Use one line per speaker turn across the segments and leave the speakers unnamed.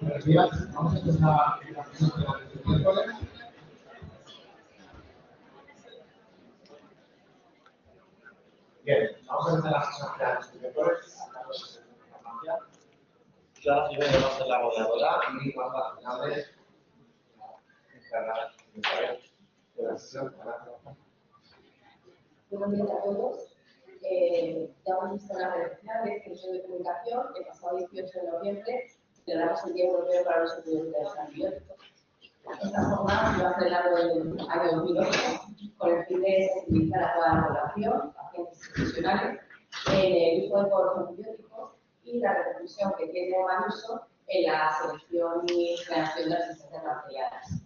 Buenos días. Vamos a empezar la sesión de este miércoles. Bien, vamos a empezar la sesión de este miércoles. Yo ahora voy a ser la moderadora y vamos a finales encargar de la sesión.
Buenos días a todos. Ya hemos visto las redes sociales, curso de comunicación, el pasado 18 de noviembre celebramos el Día Europeo para los Estudiantes de los Antibióticos. Esta jornada se va a celebrar en el año 2008 con el fin de sensibilizar a toda la población, pacientes y profesionales, en el uso de todos los antibióticos y la repercusión que tiene el mal uso en la selección y generación de resistencias bacterianas.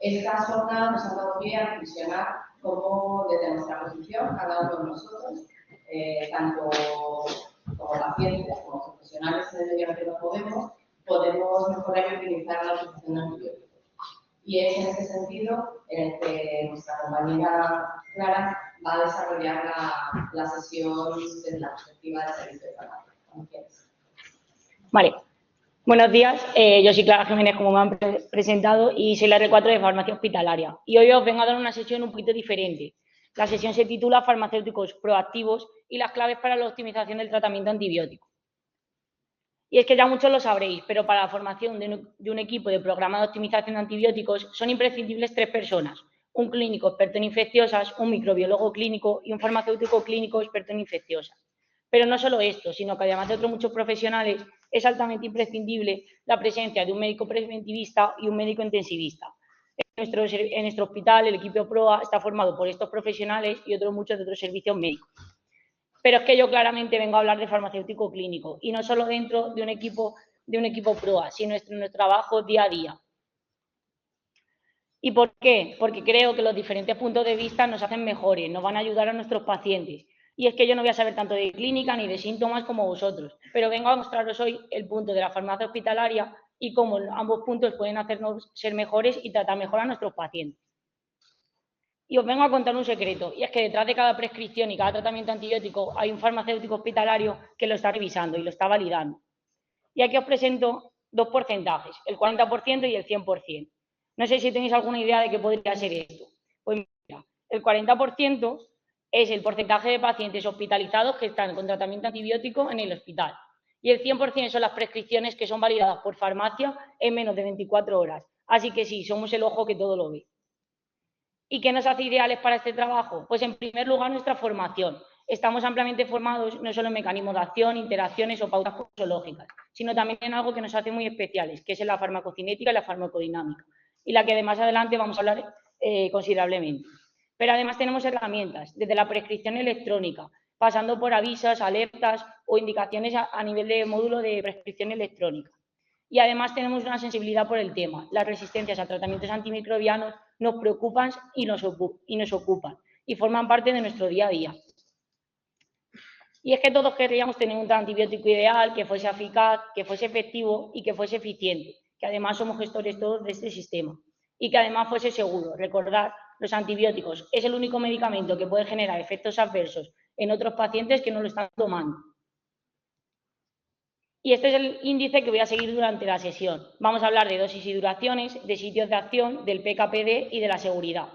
Estas jornadas nos han dado pie a reflexionar cómo desde nuestra posición, cada uno de nosotros, tanto como pacientes como profesionales en el medio que nos podemos mejorar y utilizar la utilización de antibióticos. Y es en ese sentido en el que nuestra compañera Clara va a desarrollar la sesión desde la perspectiva del servicio de farmacia.
Vale. Buenos días, yo soy Clara Jiménez, como me han presentado, y soy la R4 de Farmacia Hospitalaria. Y hoy os vengo a dar una sesión un poquito diferente. La sesión se titula Farmacéuticos proactivos y las claves para la optimización del tratamiento antibiótico. Y es que ya muchos lo sabréis, pero para la formación de un equipo de programa de optimización de antibióticos son imprescindibles 3 personas: un clínico experto en infecciosas, un microbiólogo clínico y un farmacéutico clínico experto en infecciosas. Pero no solo esto, sino que además de otros muchos profesionales, es altamente imprescindible la presencia de un médico preventivista y un médico intensivista. En nuestro hospital, el equipo PROA está formado por estos profesionales y muchos de otros servicios médicos. Pero es que yo claramente vengo a hablar de farmacéutico clínico, y no solo dentro de un equipo PROA, sino en nuestro trabajo día a día. ¿Y por qué? Porque creo que los diferentes puntos de vista nos hacen mejores, nos van a ayudar a nuestros pacientes. Y es que yo no voy a saber tanto de clínica ni de síntomas como vosotros, pero vengo a mostraros hoy el punto de la farmacia hospitalaria y cómo ambos puntos pueden hacernos ser mejores y tratar mejor a nuestros pacientes. Y os vengo a contar un secreto, y es que detrás de cada prescripción y cada tratamiento antibiótico hay un farmacéutico hospitalario que lo está revisando y lo está validando. Y aquí os presento 2 porcentajes, el 40% y el 100%. No sé si tenéis alguna idea de qué podría ser esto. Pues mira, el 40% es el porcentaje de pacientes hospitalizados que están con tratamiento antibiótico en el hospital. Y el 100% son las prescripciones que son validadas por farmacia en menos de 24 horas. Así que sí, somos el ojo que todo lo ve. ¿Y qué nos hace ideales para este trabajo? Pues en primer lugar nuestra formación. Estamos ampliamente formados no solo en mecanismos de acción, interacciones o pautas posológicas, sino también en algo que nos hace muy especiales, que es en la farmacocinética y la farmacodinámica, y la que de más adelante vamos a hablar considerablemente. Pero además tenemos herramientas, desde la prescripción electrónica, pasando por avisos, alertas o indicaciones a nivel de módulo de prescripción electrónica. Y además tenemos una sensibilidad por el tema. Las resistencias a tratamientos antimicrobianos nos preocupan y nos ocupan y forman parte de nuestro día a día. Y es que todos querríamos tener un antibiótico ideal, que fuese eficaz, que fuese efectivo y que fuese eficiente, que además somos gestores todos de este sistema y que además fuese seguro. Recordad, los antibióticos es el único medicamento que puede generar efectos adversos en otros pacientes que no lo están tomando. Y este es el índice que voy a seguir durante la sesión. Vamos a hablar de dosis y duraciones, de sitios de acción, del PKPD y de la seguridad.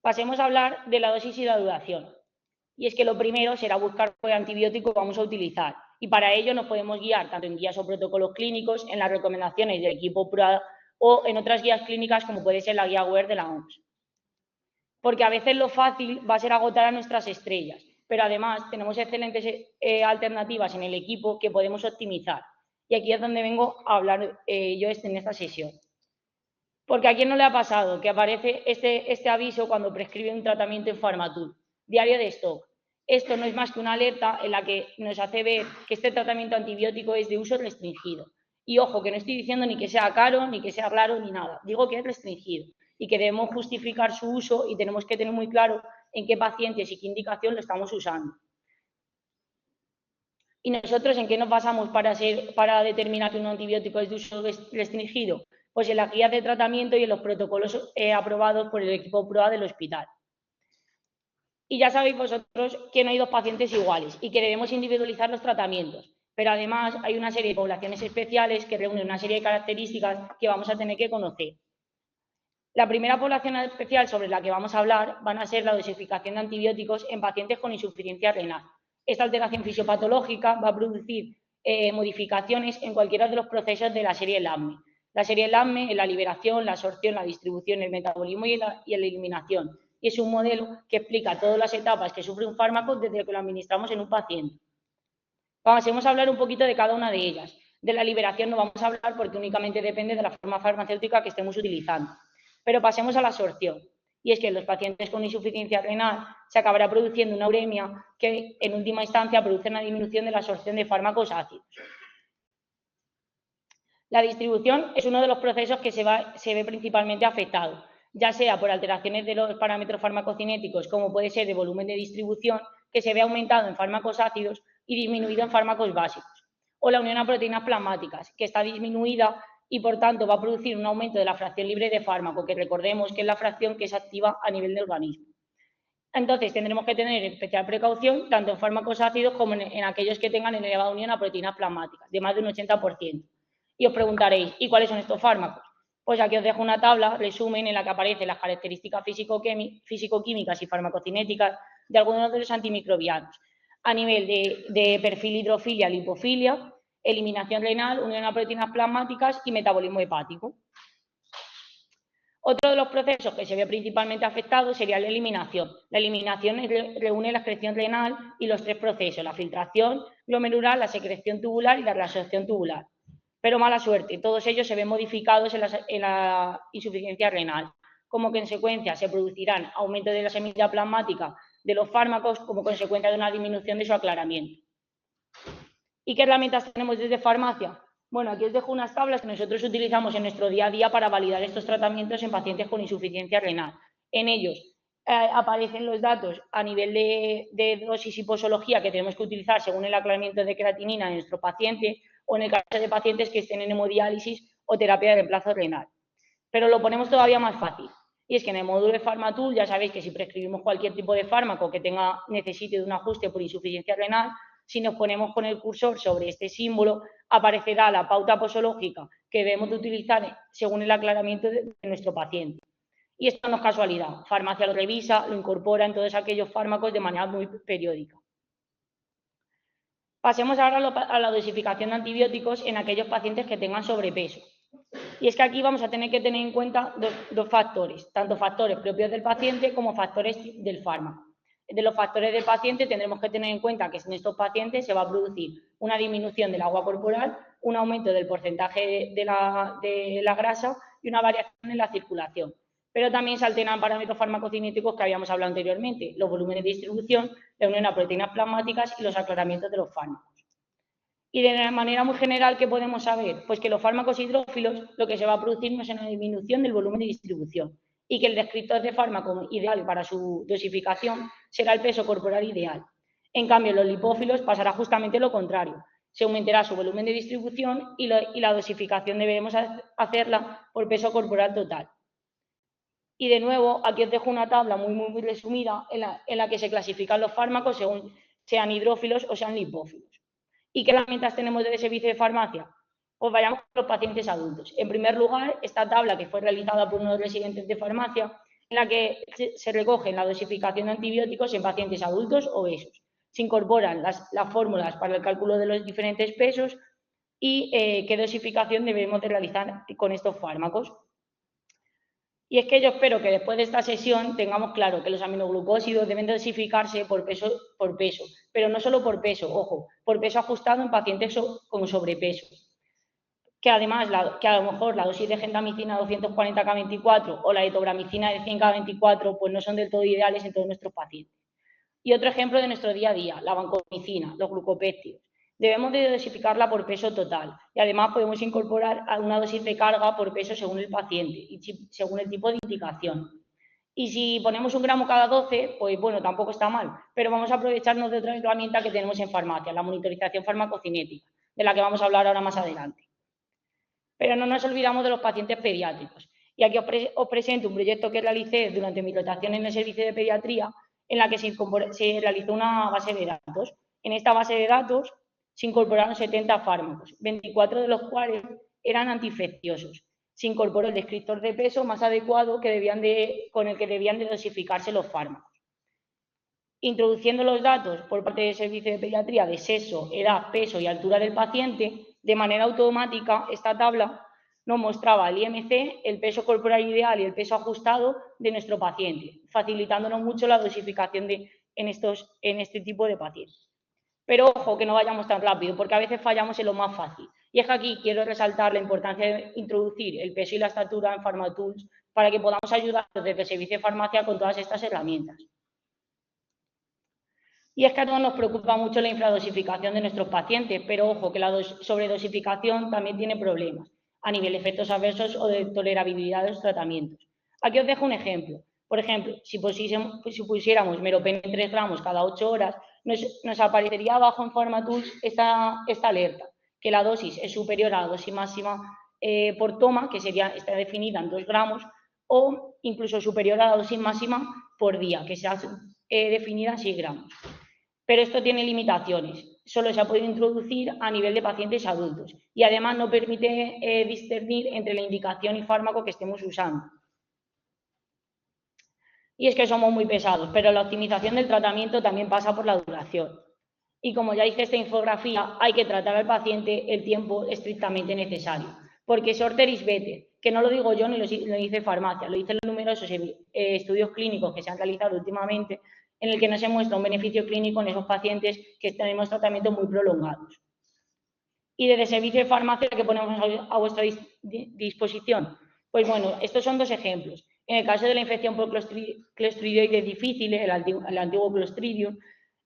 Pasemos a hablar de la dosis y la duración. Y es que lo primero será buscar qué antibiótico vamos a utilizar. Y para ello nos podemos guiar tanto en guías o protocolos clínicos, en las recomendaciones del equipo PROA o en otras guías clínicas como puede ser la guía WER de la OMS. Porque a veces lo fácil va a ser agotar a nuestras estrellas, pero además tenemos excelentes alternativas en el equipo que podemos optimizar. Y aquí es donde vengo a hablar yo en esta sesión. Porque a quién no le ha pasado que aparece este aviso cuando prescribe un tratamiento en Farmatool, diario de stock. Esto no es más que una alerta en la que nos hace ver que este tratamiento antibiótico es de uso restringido. Y ojo, que no estoy diciendo ni que sea caro, ni que sea raro, ni nada. Digo que es restringido y que debemos justificar su uso y tenemos que tener muy claro en qué pacientes y qué indicación lo estamos usando. ¿Y nosotros en qué nos basamos para determinar que un antibiótico es de uso restringido? Pues en las guías de tratamiento y en los protocolos aprobados por el equipo PROA del hospital. Y ya sabéis vosotros que no hay dos pacientes iguales y que debemos individualizar los tratamientos. Pero además hay una serie de poblaciones especiales que reúnen una serie de características que vamos a tener que conocer. La primera población especial sobre la que vamos a hablar van a ser la dosificación de antibióticos en pacientes con insuficiencia renal. Esta alteración fisiopatológica va a producir modificaciones en cualquiera de los procesos de la serie LAMME. La serie LAMME es la liberación, la absorción, la distribución, el metabolismo y la eliminación. Y es un modelo que explica todas las etapas que sufre un fármaco desde que lo administramos en un paciente. Vamos a hablar un poquito de cada una de ellas. De la liberación no vamos a hablar porque únicamente depende de la forma farmacéutica que estemos utilizando. Pero pasemos a la absorción. Y es que en los pacientes con insuficiencia renal se acabará produciendo una uremia que en última instancia produce una disminución de la absorción de fármacos ácidos. La distribución es uno de los procesos que se ve principalmente afectado, ya sea por alteraciones de los parámetros farmacocinéticos, como puede ser de volumen de distribución, que se ve aumentado en fármacos ácidos y disminuido en fármacos básicos, o la unión a proteínas plasmáticas, que está disminuida y por tanto va a producir un aumento de la fracción libre de fármaco, que recordemos que es la fracción que se activa a nivel del organismo. Entonces tendremos que tener especial precaución tanto en fármacos ácidos como en aquellos que tengan elevada unión a proteínas plasmáticas, de más de un 80%. Y os preguntaréis, ¿y cuáles son estos fármacos? Pues aquí os dejo una tabla, resumen, en la que aparecen las características físico-químicas y farmacocinéticas de algunos de los antimicrobianos, a nivel de perfil hidrofilia-lipofilia, eliminación renal, unión a proteínas plasmáticas y metabolismo hepático. Otro de los procesos que se ve principalmente afectado sería la eliminación. La eliminación reúne la excreción renal y los tres procesos, la filtración glomerular, la secreción tubular y la reabsorción tubular. Pero mala suerte, todos ellos se ven modificados en la insuficiencia renal. Como consecuencia se producirán aumento de la semilla plasmática de los fármacos como consecuencia de una disminución de su aclaramiento. ¿Y qué herramientas tenemos desde farmacia? Bueno, aquí os dejo unas tablas que nosotros utilizamos en nuestro día a día para validar estos tratamientos en pacientes con insuficiencia renal. En ellos aparecen los datos a nivel de dosis y posología que tenemos que utilizar según el aclaramiento de creatinina de nuestro paciente o en el caso de pacientes que estén en hemodiálisis o terapia de reemplazo renal. Pero lo ponemos todavía más fácil. Y es que en el módulo de Farmatool ya sabéis que si prescribimos cualquier tipo de fármaco que necesite de un ajuste por insuficiencia renal, si nos ponemos con el cursor sobre este símbolo, aparecerá la pauta posológica que debemos de utilizar según el aclaramiento de nuestro paciente. Y esto no es casualidad. Farmacia lo revisa, lo incorpora en todos aquellos fármacos de manera muy periódica. Pasemos ahora a la dosificación de antibióticos en aquellos pacientes que tengan sobrepeso. Y es que aquí vamos a tener que tener en cuenta dos factores, tanto factores propios del paciente como factores del fármaco. De los factores del paciente tendremos que tener en cuenta que en estos pacientes se va a producir una disminución del agua corporal, un aumento del porcentaje de la grasa y una variación en la circulación. Pero también se alternan parámetros farmacocinéticos que habíamos hablado anteriormente, los volúmenes de distribución, la unión a proteínas plasmáticas y los aclaramientos de los fármacos. Y de manera muy general, ¿qué podemos saber? Pues que los fármacos hidrófilos lo que se va a producir no es una disminución del volumen de distribución y que el descriptor de fármaco ideal para su dosificación será el peso corporal ideal. En cambio, en los lipófilos pasará justamente lo contrario. Se aumentará su volumen de distribución y la dosificación debemos hacerla por peso corporal total. Y de nuevo, aquí os dejo una tabla muy resumida en la que se clasifican los fármacos según sean hidrófilos o sean lipófilos. ¿Y qué herramientas tenemos de servicio de farmacia? Pues vayamos con los pacientes adultos. En primer lugar, esta tabla que fue realizada por unos residentes de farmacia, en la que se recogen la dosificación de antibióticos en pacientes adultos obesos. Se incorporan las fórmulas para el cálculo de los diferentes pesos y qué dosificación debemos de realizar con estos fármacos. Y es que yo espero que después de esta sesión tengamos claro que los aminoglucósidos deben dosificarse por peso, pero no solo por peso, ojo, por peso ajustado en pacientes con sobrepeso. Que además, que a lo mejor la dosis de gentamicina 240K24 o la etobramicina de 100K24 pues no son del todo ideales en todos nuestros pacientes. Y otro ejemplo de nuestro día a día, la vancomicina, los glucopéptidos. Debemos de dosificarla por peso total y además podemos incorporar una dosis de carga por peso según el paciente y según el tipo de indicación. Y si ponemos 1 gramo cada 12, pues bueno, tampoco está mal, pero vamos a aprovecharnos de otra herramienta que tenemos en farmacia, la monitorización farmacocinética, de la que vamos a hablar ahora más adelante. Pero no nos olvidamos de los pacientes pediátricos. Y aquí os presento un proyecto que realicé durante mi rotación en el servicio de pediatría, en la que se realizó una base de datos. En esta base de datos se incorporaron 70 fármacos, 24 de los cuales eran antiinfecciosos. Se incorporó el descriptor de peso más adecuado con el que debían de dosificarse los fármacos. Introduciendo los datos por parte del servicio de pediatría de sexo, edad, peso y altura del paciente, de manera automática esta tabla nos mostraba el IMC, el peso corporal ideal y el peso ajustado de nuestro paciente, facilitándonos mucho la dosificación en este tipo de pacientes. Pero ojo, que no vayamos tan rápido, porque a veces fallamos en lo más fácil. Y es que aquí quiero resaltar la importancia de introducir el peso y la estatura en PharmaTools para que podamos ayudar desde el servicio de farmacia con todas estas herramientas. Y es que a todos nos preocupa mucho la infradosificación de nuestros pacientes, pero ojo, que la sobredosificación también tiene problemas a nivel de efectos adversos o de tolerabilidad de los tratamientos. Aquí os dejo un ejemplo. Por ejemplo, si pusiéramos Meropen en 3 gramos cada 8 horas, nos aparecería abajo en PharmaTools esta alerta, que la dosis es superior a la dosis máxima por toma, que está definida en 2 gramos, o incluso superior a la dosis máxima por día, que sea definida en 6 gramos. Pero esto tiene limitaciones. Solo se ha podido introducir a nivel de pacientes adultos y además no permite discernir entre la indicación y fármaco que estemos usando. Y es que somos muy pesados, pero la optimización del tratamiento también pasa por la duración. Y como ya dice esta infografía, hay que tratar al paciente el tiempo estrictamente necesario. Porque shorter is better, que no lo digo yo ni lo dice farmacia, lo dicen los numerosos estudios clínicos que se han realizado últimamente, en el que no se muestra un beneficio clínico en esos pacientes que tenemos tratamientos muy prolongados. Y desde el servicio de farmacia que ponemos a vuestra disposición, pues bueno, estos son 2 ejemplos. En el caso de la infección por clostridioides difíciles, el antiguo Clostridium,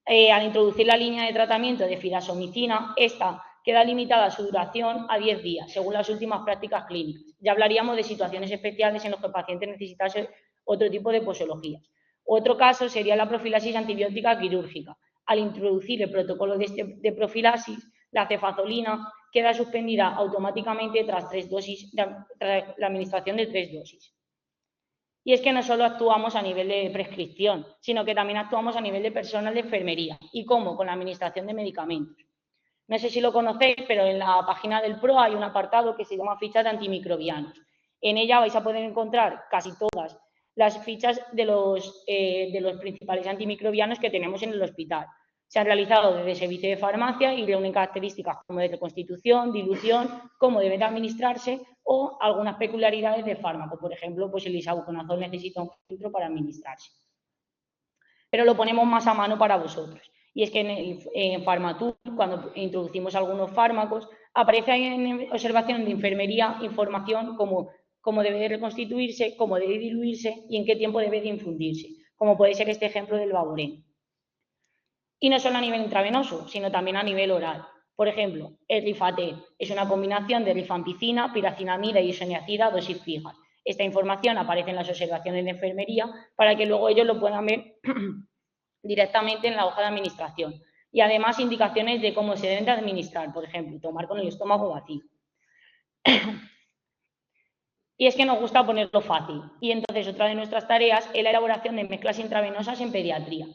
al introducir la línea de tratamiento de fidasomicina, esta queda limitada a su duración a 10 días, según las últimas prácticas clínicas. Ya hablaríamos de situaciones especiales en las que el paciente necesitase otro tipo de posologías. Otro caso sería la profilaxis antibiótica quirúrgica. Al introducir el protocolo de profilaxis, la cefazolina queda suspendida automáticamente tras la administración de 3 dosis. Y es que no solo actuamos a nivel de prescripción, sino que también actuamos a nivel de personal de enfermería. ¿Y cómo? Con la administración de medicamentos. No sé si lo conocéis, pero en la página del PRO hay un apartado que se llama fichas de antimicrobianos. En ella vais a poder encontrar casi todas las fichas de los principales antimicrobianos que tenemos en el hospital. Se han realizado desde el servicio de farmacia y reúnen características como de reconstitución, dilución, cómo debe de administrarse o algunas peculiaridades del fármaco. Por ejemplo, pues el isavuconazol necesita un filtro para administrarse. Pero lo ponemos más a mano para vosotros. Y es que en PharmaTools, cuando introducimos algunos fármacos, aparece ahí en observación de enfermería información como cómo debe de reconstituirse, cómo debe diluirse y en qué tiempo debe de infundirse, como puede ser este ejemplo del Baborén. Y no solo a nivel intravenoso, sino también a nivel oral. Por ejemplo, el Rifater es una combinación de rifampicina, piracinamida y isoniazida a dosis fijas. Esta información aparece en las observaciones de enfermería para que luego ellos lo puedan ver directamente en la hoja de administración. Y además indicaciones de cómo se deben de administrar, por ejemplo, tomar con el estómago vacío. Y es que nos gusta ponerlo fácil. Y entonces otra de nuestras tareas es la elaboración de mezclas intravenosas en pediatría.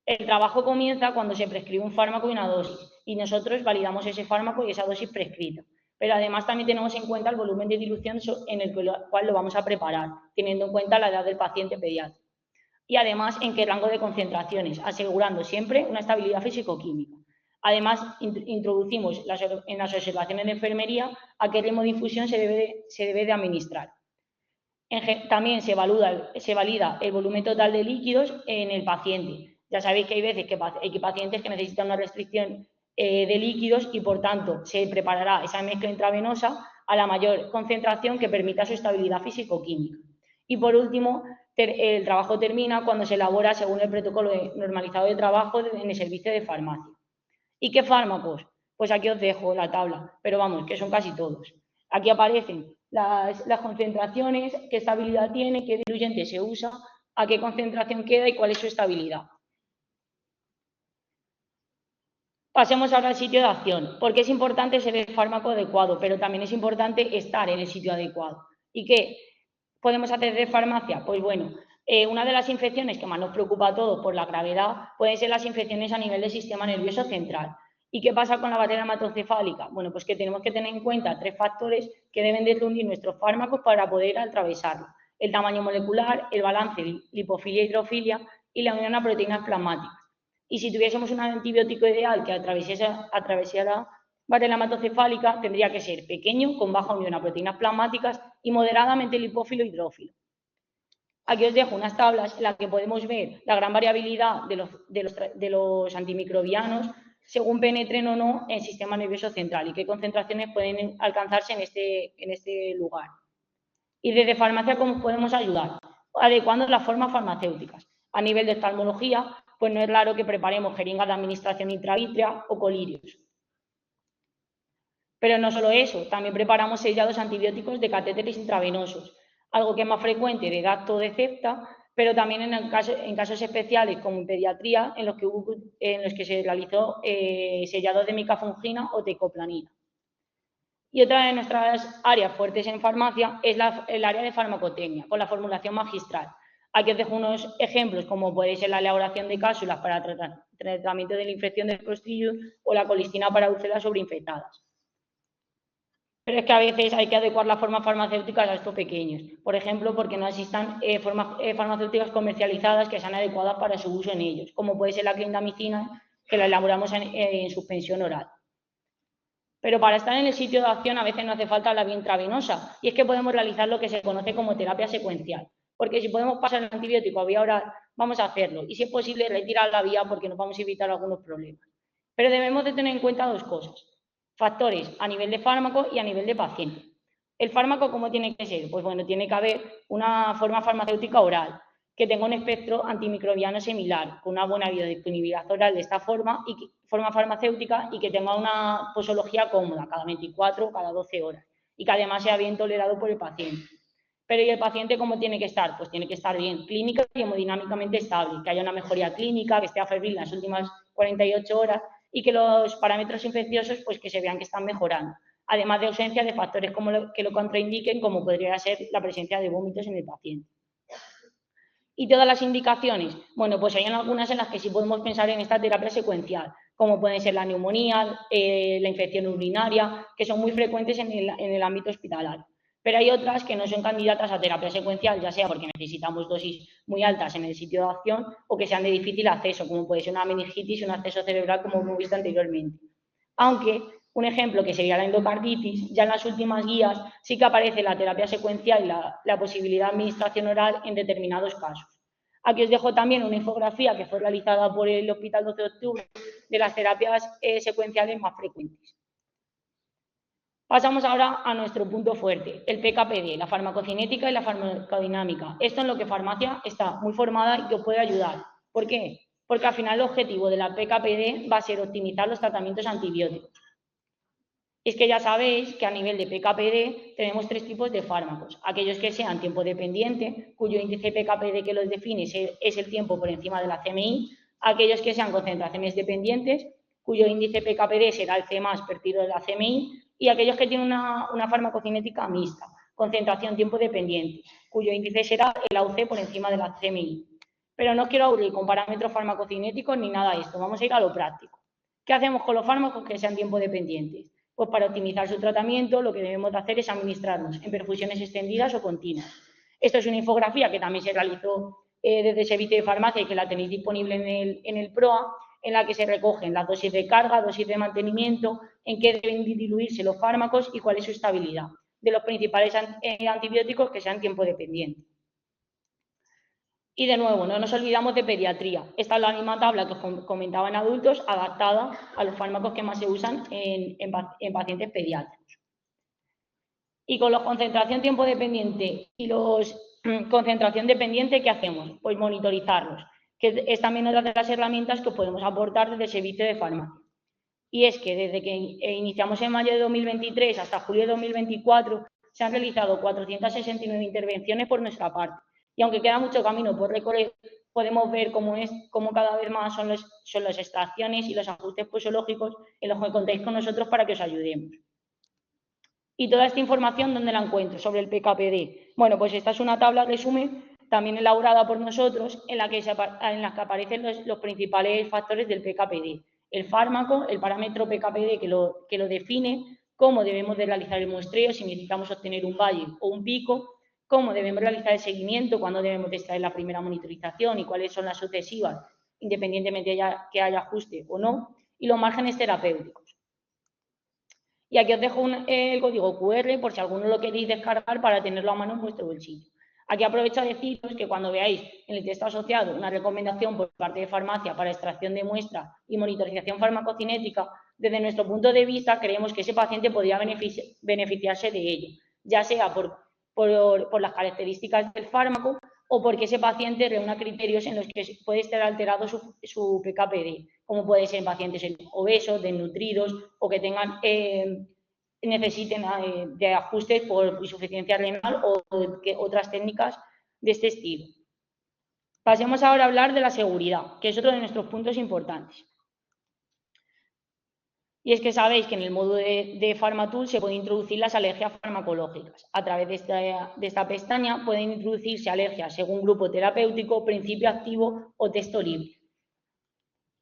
El trabajo comienza cuando se prescribe un fármaco y una dosis y nosotros validamos ese fármaco y esa dosis prescrita. Pero además también tenemos en cuenta el volumen de dilución en el cual lo vamos a preparar, teniendo en cuenta la edad del paciente pediatra. Y además en qué rango de concentraciones, asegurando siempre una estabilidad físico-química. Además, introducimos en las observaciones de enfermería a qué ritmo de infusión se debe de administrar. También se valida el volumen total de líquidos en el paciente. Ya sabéis que hay veces que hay pacientes que necesitan una restricción de líquidos y, por tanto, se preparará esa mezcla intravenosa a la mayor concentración que permita su estabilidad físico-química. Y, por último, el trabajo termina cuando se elabora según el protocolo normalizado de trabajo en el servicio de farmacia. ¿Y qué fármacos? Pues aquí os dejo la tabla, pero vamos, que son casi todos. Aquí aparecen las concentraciones, qué estabilidad tiene, qué diluyente se usa, a qué concentración queda y cuál es su estabilidad. Pasemos ahora al sitio de acción, porque es importante ser el fármaco adecuado, pero también es importante estar en el sitio adecuado. ¿Y qué podemos hacer de farmacia? Pues bueno, Una de las infecciones que más nos preocupa a todos por la gravedad pueden ser las infecciones a nivel del sistema nervioso central. ¿Y qué pasa con la barrera hematocefálica? Bueno, pues que tenemos que tener en cuenta 3 factores que deben de reunir nuestros fármacos para poder atravesarlo: el tamaño molecular, el balance lipofilia-hidrofilia y la unión a proteínas plasmáticas. Y si tuviésemos un antibiótico ideal que atravesara barrera hematocefálica, tendría que ser pequeño, con baja unión a proteínas plasmáticas y moderadamente lipófilo-hidrófilo. Aquí os dejo unas tablas en las que podemos ver la gran variabilidad de los antimicrobianos según penetren o no en el sistema nervioso central y qué concentraciones pueden alcanzarse en este lugar. Y desde farmacia, ¿cómo podemos ayudar? Adecuando las formas farmacéuticas. A nivel de oftalmología, pues no es raro que preparemos jeringas de administración intravítrea o colirios. Pero no solo eso, también preparamos sellados antibióticos de catéteres intravenosos, algo que es más frecuente de Dacto o de Cepta, pero también en casos especiales como en pediatría, en los que se realizó sellado de micafungina o tecoplanina. Y otra de nuestras áreas fuertes en farmacia es el área de farmacotecnia, con la formulación magistral. Aquí os dejo unos ejemplos, como puede ser la elaboración de cápsulas para tratamiento de la infección del Clostridium o la colistina para úlceras sobreinfectadas. Pero es que a veces hay que adecuar las formas farmacéuticas a estos pequeños. Por ejemplo, porque no existan formas farmacéuticas comercializadas que sean adecuadas para su uso en ellos, como puede ser la clindamicina, que la elaboramos en suspensión oral. Pero para estar en el sitio de acción a veces no hace falta la vía intravenosa, y es que podemos realizar lo que se conoce como terapia secuencial, porque si podemos pasar el antibiótico a vía oral, vamos a hacerlo, y si es posible retirar la vía porque nos vamos a evitar algunos problemas. Pero debemos de tener en cuenta 2 cosas: factores a nivel de fármaco y a nivel de paciente. ¿El fármaco cómo tiene que ser? Pues bueno, tiene que haber una forma farmacéutica oral, que tenga un espectro antimicrobiano similar, con una buena biodisponibilidad oral de esta forma farmacéutica, y que tenga una posología cómoda, cada 24 o cada 12 horas, y que además sea bien tolerado por el paciente. Pero ¿y el paciente cómo tiene que estar? Pues tiene que estar bien clínica y hemodinámicamente estable, que haya una mejoría clínica, que esté afebril las últimas 48 horas y que los parámetros infecciosos pues que se vean que están mejorando, además de ausencia de factores que lo contraindiquen, como podría ser la presencia de vómitos en el paciente. ¿Y todas las indicaciones? Bueno, pues hay algunas en las que sí podemos pensar en esta terapia secuencial, como pueden ser la neumonía, la infección urinaria, que son muy frecuentes en el ámbito hospitalario. Pero hay otras que no son candidatas a terapia secuencial, ya sea porque necesitamos dosis muy altas en el sitio de acción o que sean de difícil acceso, como puede ser una meningitis o un acceso cerebral, como hemos visto anteriormente. Aunque un ejemplo que sería la endocarditis, ya en las últimas guías sí que aparece la terapia secuencial y la posibilidad de administración oral en determinados casos. Aquí os dejo también una infografía que fue realizada por el Hospital 12 de Octubre de las terapias secuenciales más frecuentes. Pasamos ahora a nuestro punto fuerte, el PKPD, la farmacocinética y la farmacodinámica. Esto en lo que farmacia está muy formada y que os puede ayudar. ¿Por qué? Porque al final el objetivo de la PKPD va a ser optimizar los tratamientos antibióticos. Es que ya sabéis que a nivel de PKPD tenemos 3 tipos de fármacos: aquellos que sean tiempo dependiente, cuyo índice PKPD que los define es el tiempo por encima de la CMI; aquellos que sean concentraciones dependientes, cuyo índice PKPD será el C+ per tiro de la CMI; y aquellos que tienen una farmacocinética mixta, concentración tiempo dependiente, cuyo índice será el AUC por encima de la CMI. Pero no os quiero aburrir con parámetros farmacocinéticos ni nada de esto, vamos a ir a lo práctico. ¿Qué hacemos con los fármacos que sean tiempo dependientes? Pues para optimizar su tratamiento lo que debemos de hacer es administrarlos en perfusiones extendidas o continuas. Esto es una infografía que también se realizó desde el servicio de farmacia y que la tenéis disponible en el PROA, en la que se recogen las dosis de carga, dosis de mantenimiento, en qué deben diluirse los fármacos y cuál es su estabilidad de los principales antibióticos que sean tiempo dependientes. Y de nuevo, no nos olvidamos de pediatría. Esta es la misma tabla que os comentaba en adultos, adaptada a los fármacos que más se usan en pacientes pediátricos. Y con los concentración tiempo dependiente y los concentración dependiente, ¿qué hacemos? Pues monitorizarlos, que es también otra de las herramientas que podemos aportar desde el servicio de farmacia. Y es que desde que iniciamos en mayo de 2023 hasta julio de 2024 se han realizado 469 intervenciones por nuestra parte. Y aunque queda mucho camino por recorrer, podemos ver cómo cada vez más son las extracciones y los ajustes posológicos en los que contáis con nosotros para que os ayudemos. Y toda esta información, ¿dónde la encuentro sobre el PKPD? Bueno, pues esta es una tabla resumen también elaborada por nosotros, en la que aparecen los principales factores del PKPD. El fármaco, el parámetro PKPD que lo define, cómo debemos de realizar el muestreo si necesitamos obtener un valle o un pico, cómo debemos realizar el seguimiento, cuándo debemos de extraer la primera monitorización y cuáles son las sucesivas, independientemente de que haya ajuste o no, y los márgenes terapéuticos. Y aquí os dejo el código QR por si alguno lo queréis descargar para tenerlo a mano en vuestro bolsillo. Aquí aprovecho a deciros que cuando veáis en el texto asociado una recomendación por parte de farmacia para extracción de muestra y monitorización farmacocinética, desde nuestro punto de vista creemos que ese paciente podría beneficiarse de ello, ya sea por las características del fármaco o porque ese paciente reúna criterios en los que puede estar alterado su PKPD, como puede ser en pacientes obesos, desnutridos o que tengan necesiten de ajustes por insuficiencia renal o otras técnicas de este estilo. Pasemos ahora a hablar de la seguridad, que es otro de nuestros puntos importantes. Y es que sabéis que en el módulo de PharmaTool se pueden introducir las alergias farmacológicas. A través de esta pestaña pueden introducirse alergias según grupo terapéutico, principio activo o texto libre.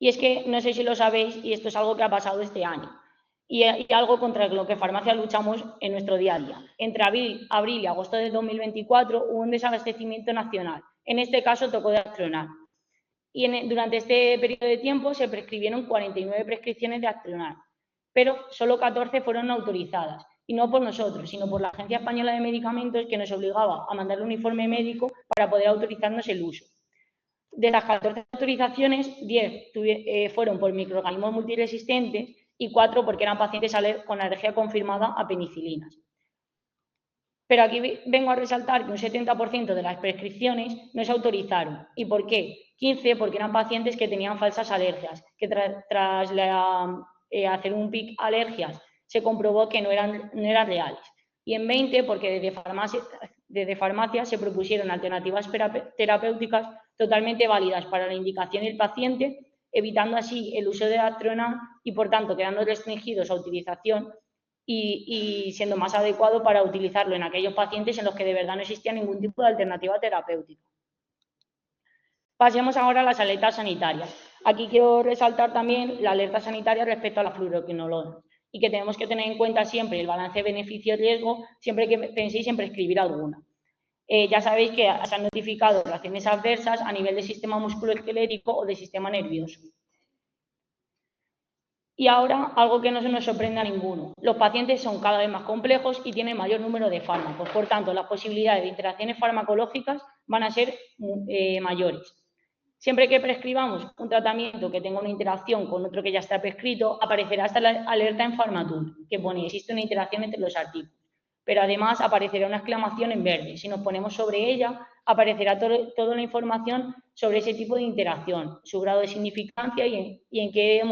Y es que no sé si lo sabéis, y esto es algo que ha pasado este año. Y algo contra lo que farmacia luchamos en nuestro día a día. Entre abril y agosto de 2024 hubo un desabastecimiento nacional. En este caso tocó de Actronal. Y durante este periodo de tiempo se prescribieron 49 prescripciones de Actronal, pero solo 14 fueron autorizadas. Y no por nosotros, sino por la Agencia Española de Medicamentos, que nos obligaba a mandar un informe médico para poder autorizarnos el uso. De las 14 autorizaciones, 10 fueron por microorganismos multiresistentes y 4 porque eran pacientes con alergia confirmada a penicilinas. Pero aquí vengo a resaltar que un 70% de las prescripciones no se autorizaron. ¿Y por qué? 15 porque eran pacientes que tenían falsas alergias, que tras hacer un PIC alergias se comprobó que no eran reales. Y en 20 porque desde farmacia se propusieron alternativas terapéuticas totalmente válidas para la indicación del paciente, evitando así el uso de Actronal y, por tanto, quedando restringidos a utilización y siendo más adecuado para utilizarlo en aquellos pacientes en los que de verdad no existía ningún tipo de alternativa terapéutica. Pasemos ahora a las alertas sanitarias. Aquí quiero resaltar también la alerta sanitaria respecto a la fluoroquinolona y que tenemos que tener en cuenta siempre el balance beneficio-riesgo siempre que penséis en prescribir alguna. Ya sabéis que se han notificado reacciones adversas a nivel del sistema musculoesquelético o del sistema nervioso. Y ahora, algo que no se nos sorprende a ninguno. Los pacientes son cada vez más complejos y tienen mayor número de fármacos. Por tanto, las posibilidades de interacciones farmacológicas van a ser mayores. Siempre que prescribamos un tratamiento que tenga una interacción con otro que ya está prescrito, aparecerá esta alerta en PharmaTool, que pone existe una interacción entre los artículos. Pero además aparecerá una exclamación en verde. Si nos ponemos sobre ella, aparecerá toda la información sobre ese tipo de interacción, su grado de significancia y en qué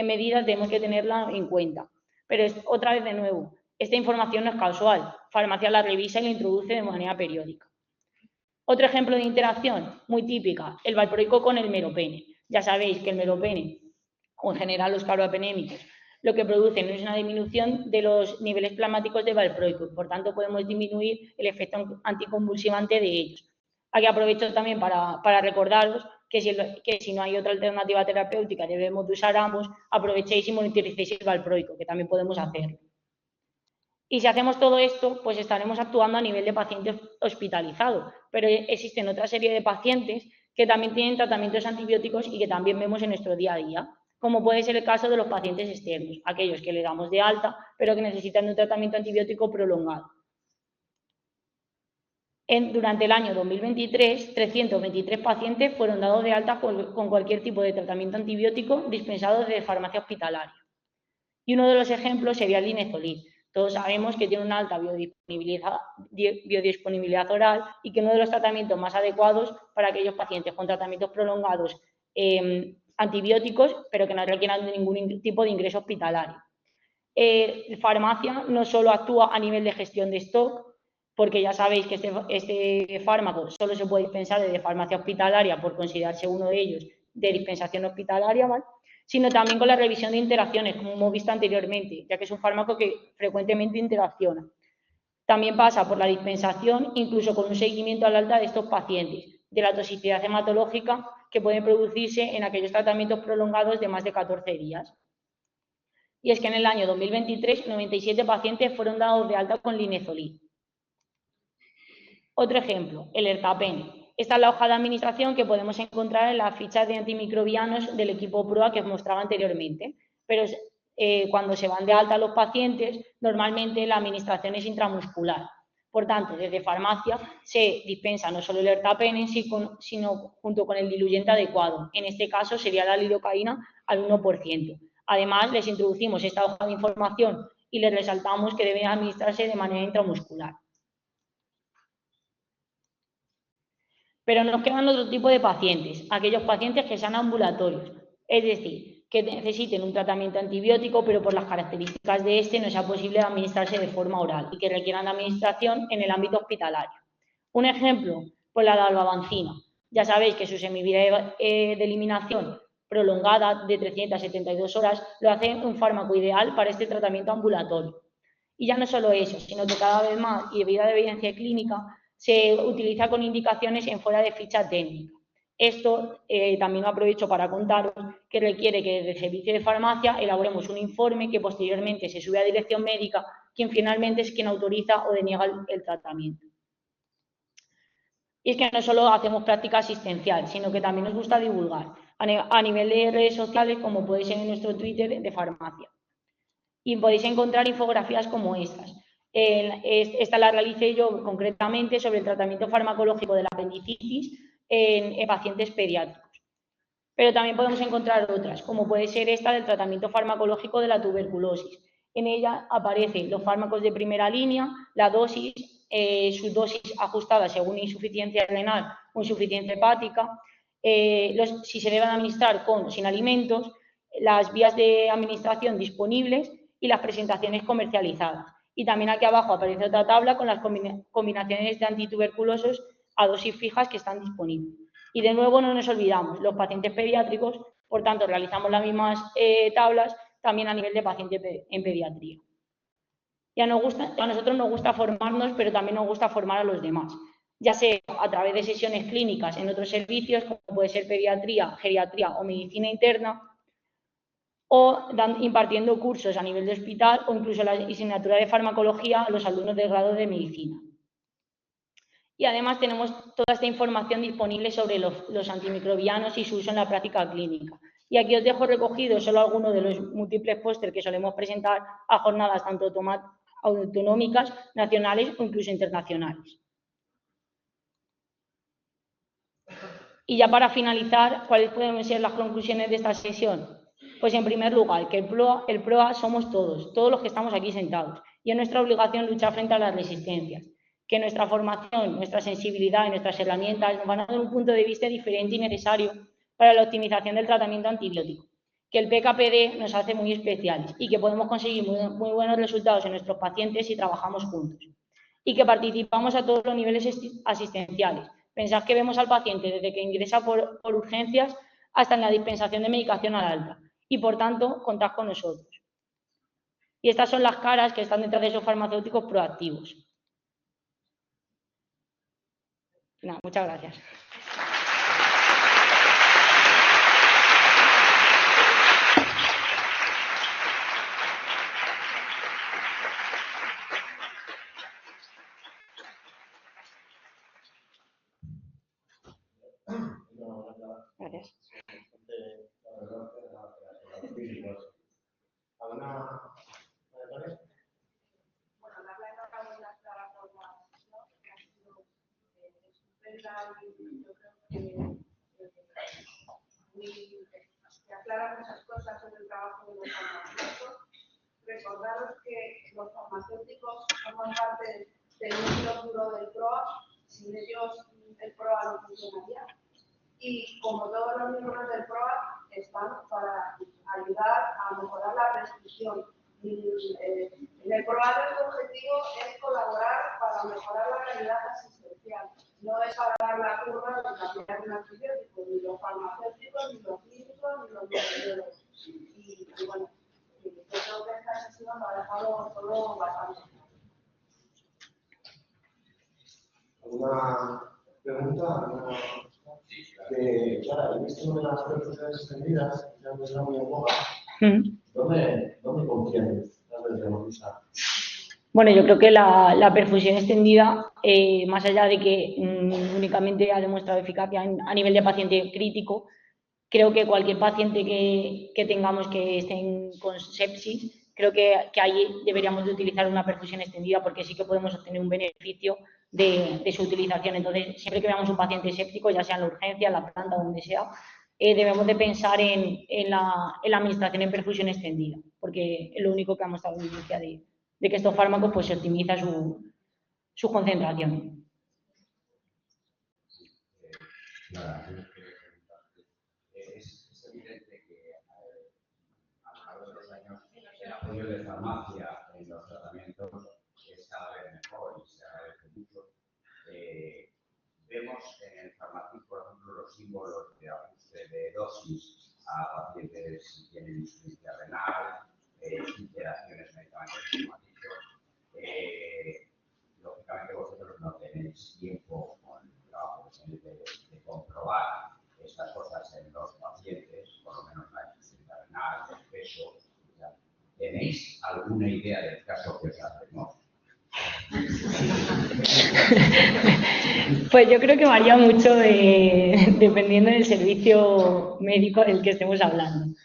medidas tenemos que tenerla en cuenta. Pero otra vez de nuevo, esta información no es casual. Farmacia la revisa y la introduce de manera periódica. Otro ejemplo de interacción muy típica, el valproico con el meropene. Ya sabéis que el meropene, o en general los carbamazepínicos, lo que producen es una disminución de los niveles plasmáticos de valproico. Por tanto, podemos disminuir el efecto anticonvulsivante de ellos. Aquí aprovecho también para recordaros que si no hay otra alternativa terapéutica, debemos de usar ambos, aprovechéis y monitoricéis el valproico, que también podemos hacerlo. Y si hacemos todo esto, pues estaremos actuando a nivel de paciente hospitalizado, pero existen otra serie de pacientes que también tienen tratamientos antibióticos y que también vemos en nuestro día a día, como puede ser el caso de los pacientes externos, aquellos que le damos de alta, pero que necesitan un tratamiento antibiótico prolongado. Durante el año 2023, 323 pacientes fueron dados de alta con cualquier tipo de tratamiento antibiótico dispensado desde farmacia hospitalaria. Y uno de los ejemplos sería el linezolid. Todos sabemos que tiene una alta biodisponibilidad oral y que uno de los tratamientos más adecuados para aquellos pacientes con tratamientos prolongados antibióticos, pero que no requieran de ningún tipo de ingreso hospitalario. Farmacia no solo actúa a nivel de gestión de stock, porque ya sabéis que este fármaco solo se puede dispensar desde farmacia hospitalaria por considerarse uno de ellos de dispensación hospitalaria, ¿vale?, sino también con la revisión de interacciones, como hemos visto anteriormente, ya que es un fármaco que frecuentemente interacciona. También pasa por la dispensación, incluso con un seguimiento al alta de estos pacientes, de la toxicidad hematológica que puede producirse en aquellos tratamientos prolongados de más de 14 días. Y es que en el año 2023, 97 pacientes fueron dados de alta con linezolid. Otro ejemplo, el ertapen. Esta es la hoja de administración que podemos encontrar en las fichas de antimicrobianos del equipo PROA que os mostraba anteriormente. Pero cuando se van de alta los pacientes, normalmente la administración es intramuscular. Por tanto, desde farmacia se dispensa no solo el ertapen en sí, sino junto con el diluyente adecuado. En este caso sería la lidocaína al 1%. Además, les introducimos esta hoja de información y les resaltamos que deben administrarse de manera intramuscular. Pero nos quedan otro tipo de pacientes, aquellos pacientes que sean ambulatorios, es decir, que necesiten un tratamiento antibiótico, pero por las características de este no sea posible administrarse de forma oral y que requieran administración en el ámbito hospitalario. Un ejemplo, pues la dalbavancina. Ya sabéis que su semivida de eliminación prolongada de 372 horas lo hace un fármaco ideal para este tratamiento ambulatorio. Y ya no solo eso, sino que cada vez más, y debido a la evidencia clínica, se utiliza con indicaciones en fuera de ficha técnica. Esto también lo aprovecho para contaros que requiere que desde el servicio de farmacia elaboremos un informe que posteriormente se sube a dirección médica, quien finalmente es quien autoriza o deniega el tratamiento. Y es que no solo hacemos práctica asistencial, sino que también nos gusta divulgar a nivel de redes sociales, como podéis en nuestro Twitter de farmacia. Y podéis encontrar infografías como estas. Esta la realicé yo concretamente sobre el tratamiento farmacológico de la apendicitis en pacientes pediátricos. Pero también podemos encontrar otras, como puede ser esta del tratamiento farmacológico de la tuberculosis. En ella aparecen los fármacos de primera línea, la dosis, su dosis ajustada según insuficiencia renal o insuficiencia hepática, si se deben administrar con o sin alimentos, las vías de administración disponibles y las presentaciones comercializadas. Y también aquí abajo aparece otra tabla con las combinaciones de antituberculosos a dosis fijas que están disponibles. Y de nuevo no nos olvidamos, los pacientes pediátricos, por tanto realizamos las mismas tablas también a nivel de paciente en pediatría. Y a nosotros nos gusta formarnos, pero también nos gusta formar a los demás, ya sea a través de sesiones clínicas en otros servicios, como puede ser pediatría, geriatría o medicina interna, o impartiendo cursos a nivel de hospital o incluso la asignatura de farmacología a los alumnos del grado de medicina. Y además tenemos toda esta información disponible sobre los antimicrobianos y su uso en la práctica clínica. Y aquí os dejo recogido solo algunos de los múltiples pósters que solemos presentar a jornadas tanto autonómicas, nacionales o incluso internacionales. Y ya para finalizar, ¿cuáles pueden ser las conclusiones de esta sesión? Pues en primer lugar, que el PROA somos todos los que estamos aquí sentados, y es nuestra obligación luchar frente a las resistencias. Que nuestra formación, nuestra sensibilidad y nuestras herramientas nos van a dar un punto de vista diferente y necesario para la optimización del tratamiento antibiótico. Que el PKPD nos hace muy especiales y que podemos conseguir muy buenos resultados en nuestros pacientes si trabajamos juntos. Y que participamos a todos los niveles asistenciales. Pensad que vemos al paciente desde que ingresa por urgencias hasta en la dispensación de medicación al alta. Y por tanto, contad con nosotros. Y estas son las caras que están detrás de esos farmacéuticos proactivos. No, muchas gracias. Gracias.
¿Alguna?
Bueno, darle la enhorabuena a la formación, que ha sido estupenda y yo creo que aclara muchas cosas sobre el trabajo de los farmacéuticos. Recordaros que los farmacéuticos forman parte del núcleo duro del PROA, sin ellos el PROA no funcionaría. Y como todos los miembros del PROA están para ayudar a mejorar la prescripción. En el PROA nuestro objetivo es colaborar para mejorar la calidad asistencial. No es para dar la curva de cambiar un antibiótico, ni los farmacéuticos, ni los clínicos, ni los biólogos. Y bueno, yo creo que esta sesión lo ha dejado todo bastante.
una pregunta, que, claro, he visto en las perfusiones extendidas, que creo que será muy en boga. ¿Dónde contienen las de usar?
Bueno, yo creo que la perfusión extendida, más allá de que únicamente ha demostrado eficacia a nivel de paciente crítico, creo que cualquier paciente que tengamos que esté con sepsis, creo que ahí deberíamos de utilizar una perfusión extendida porque sí que podemos obtener un beneficio de su utilización. Entonces, siempre que veamos un paciente séptico, ya sea en la urgencia, en la planta, donde sea, debemos de pensar en la administración en perfusión extendida, porque es lo único que ha mostrado evidencia de que estos fármacos pues, se optimiza su concentración.
Es evidente que a lo largo de los años el apoyo de farmacia en los tratamientos es cada vez mejor y se agradece mucho. Vemos en el farmacéutico, por ejemplo, los símbolos de ajuste de dosis a pacientes que tienen insuficiencia renal, interacciones medicamentos, como ha dicho. Lógicamente vosotros no tenéis tiempo con el trabajo de comprobar estas cosas en los pacientes, por lo menos la insuficiencia renal, el peso. ¿Tenéis alguna idea del caso que os hacemos?
Pues yo creo que varía mucho dependiendo del servicio médico del que estemos hablando.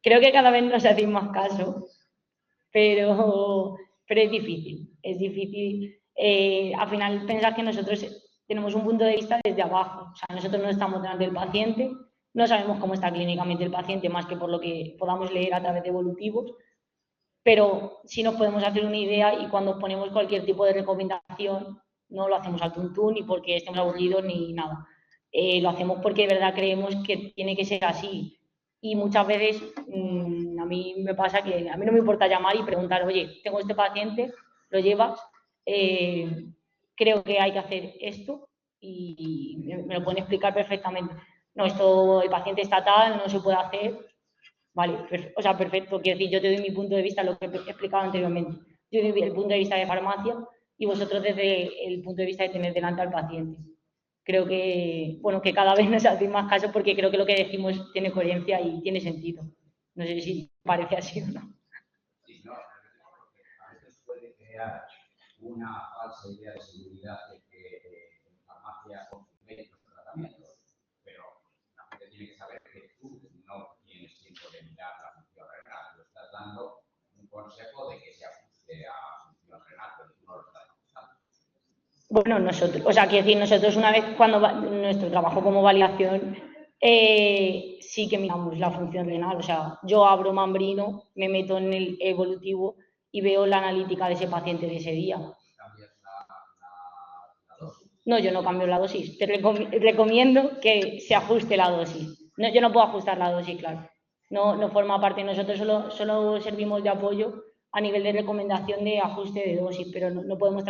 Creo que cada vez nos hacéis más caso, pero es difícil. Es difícil. Al final, pensar que nosotros tenemos un punto de vista desde abajo. O sea, nosotros no estamos delante del paciente, no sabemos cómo está clínicamente el paciente más que por lo que podamos leer a través de evolutivos, pero sí nos podemos hacer una idea y cuando ponemos cualquier tipo de recomendación no lo hacemos al tuntún ni porque estemos aburridos ni nada. Lo hacemos porque de verdad creemos que tiene que ser así. Y muchas veces a mí me pasa que a mí no me importa llamar y preguntar, oye, tengo este paciente, lo llevas, creo que hay que hacer esto y me lo pueden explicar perfectamente. No, esto el paciente está tal, no se puede hacer. Vale, o sea, perfecto. Quiero decir, yo te doy mi punto de vista, lo que he explicado anteriormente. Yo doy el punto de vista de farmacia y vosotros desde el punto de vista de tener delante al paciente. Creo que, bueno, que cada vez nos hacéis más caso porque creo que lo que decimos tiene coherencia y tiene sentido. No sé si parece así o no.
Sí, no, porque a veces puede crear una falsa idea de seguridad de que en farmacia consumís los tratamientos, pero la gente tiene que saber que tú no tienes tiempo de mirar la función renal, tú estás dando un consejo de que se ajuste a función renal, pero tú no lo estás ajustando.
Bueno, nosotros, o sea, quiero decir, nosotros una vez cuando nuestro trabajo como validación, sí que miramos la función renal. O sea, yo abro Mambrino, me meto en el evolutivo y veo la analítica de ese paciente de ese día.
¿Cambias la dosis?
No, yo no cambio la dosis. Te recomiendo que se ajuste la dosis. No, yo no puedo ajustar la dosis, claro. No forma parte. Nosotros solo servimos de apoyo a nivel de recomendación de ajuste de dosis, pero no podemos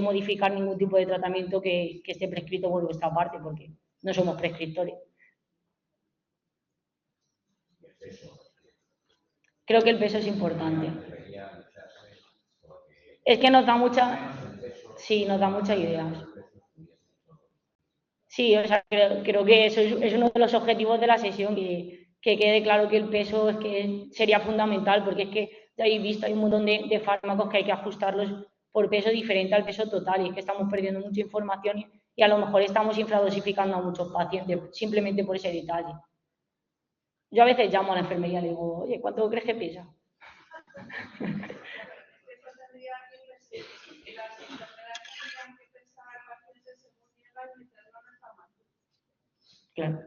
modificar ningún tipo de tratamiento que esté prescrito por vuestra parte, porque no somos prescriptores. Creo que el peso es importante. Es que nos da muchas ideas. Sí, o sea, creo que eso es uno de los objetivos de la sesión, que quede claro que el peso es que sería fundamental, porque es que ya habéis visto, hay un montón de fármacos que hay que ajustarlos por peso diferente al peso total, y es que estamos perdiendo mucha información y a lo mejor estamos infradosificando a muchos pacientes simplemente por ese detalle. Yo a veces llamo a la enfermería y le digo, oye, ¿cuánto crees que pesa? Claro.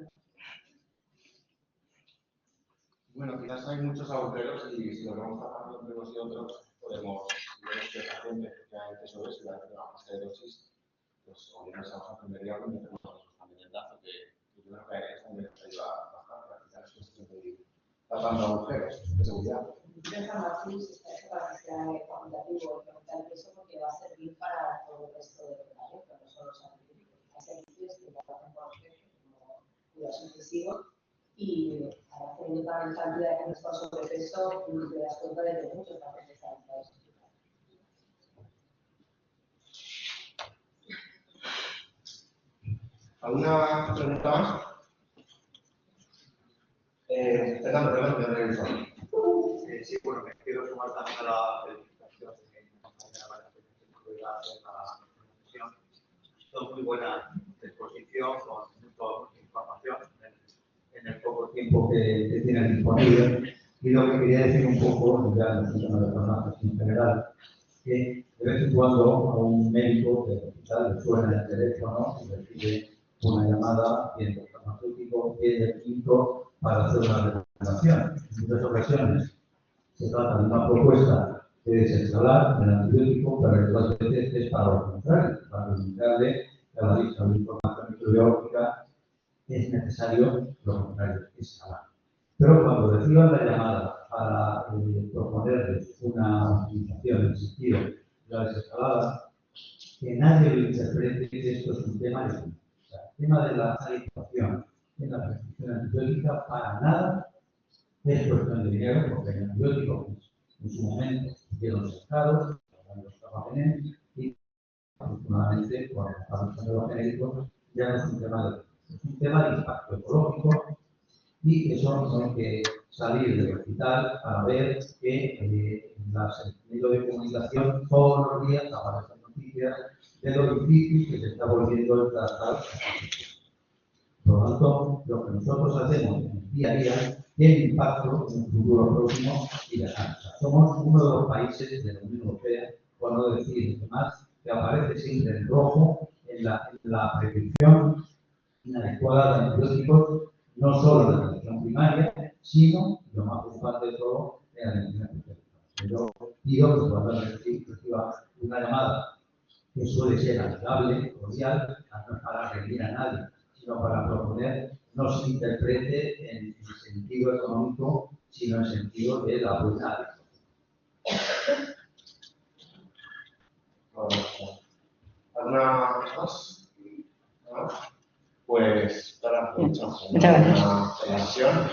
Bueno, quizás hay muchos agujeros y si lo vamos trabajando entre unos y otros, podemos ver que el paciente efectivamente sobre eso y la ajuste de dosis, pues o bien nos vamos a enfermería o bien tenemos también el dato que yo creo que eso también nos ayuda bastante. Al final es cuestión de ir tapando agujeros de seguridad.
Yo farmacia está para que sea cuantitativo el peso porque va a servir para todo el resto de tratamiento, no solo científicos. Hay servicios que trabajan con peso como cuidados intensivos y teniendo tal cantidad de gente con sobrepeso, te das cuenta de que muchos pacientes están en
¿Alguna pregunta más? Fernando, perdón.
Sí, bueno, me quiero sumar también a la felicitación de mi compañera María Ángeles en la presentación. Son muy buena exposición, con mucha información en el poco tiempo que tienen disponible. Y lo que quería decir un poco, ya en el tema de farmacias en general, que de vez en cuando a un médico del hospital le suena el teléfono y recibe una llamada y el farmacéutico tiene el quinto para hacer una recomendación. En muchas ocasiones se trata de una propuesta de desinstalar el antibiótico, pero en otras veces es para lo contrario, para comunicarle a la lista de información microbiológica es necesario lo contrario, instalar. Pero cuando reciban la llamada para proponerles una optimización en el sentido de la desescalada, que nadie lo interprete que esto es un tema de el tema de la sanitización en la prescripción antibiótica para nada es cuestión de dinero, porque el antibiótico en su momento hicieron los estados, los trabajen y afortunadamente cuando estamos usando los genéricos ya no es un tema de es un tema de impacto ecológico y eso no hay que salir del hospital para ver que en los medios de comunicación todos los días aparecen noticias de lo difícil que se está volviendo el tratar. Por lo tanto, lo que nosotros hacemos en el día a día tiene impacto en el futuro próximo y lejano. Somos uno de los países de la Unión Europea, por no decir más, que aparece siempre en rojo en la prescripción inadecuada de antibióticos, no solo en la atención primaria, sino, lo más preocupante de todo, en la atención especializada. Yo pido que cuando reciba una llamada que suele ser amigable, cordial, no es para rendir a nadie, sino para proponer, no se interprete en el sentido económico, sino en el sentido de la buena.
¿Alguna más? ¿No? Pues, para muchas
gracias.
Una sesión.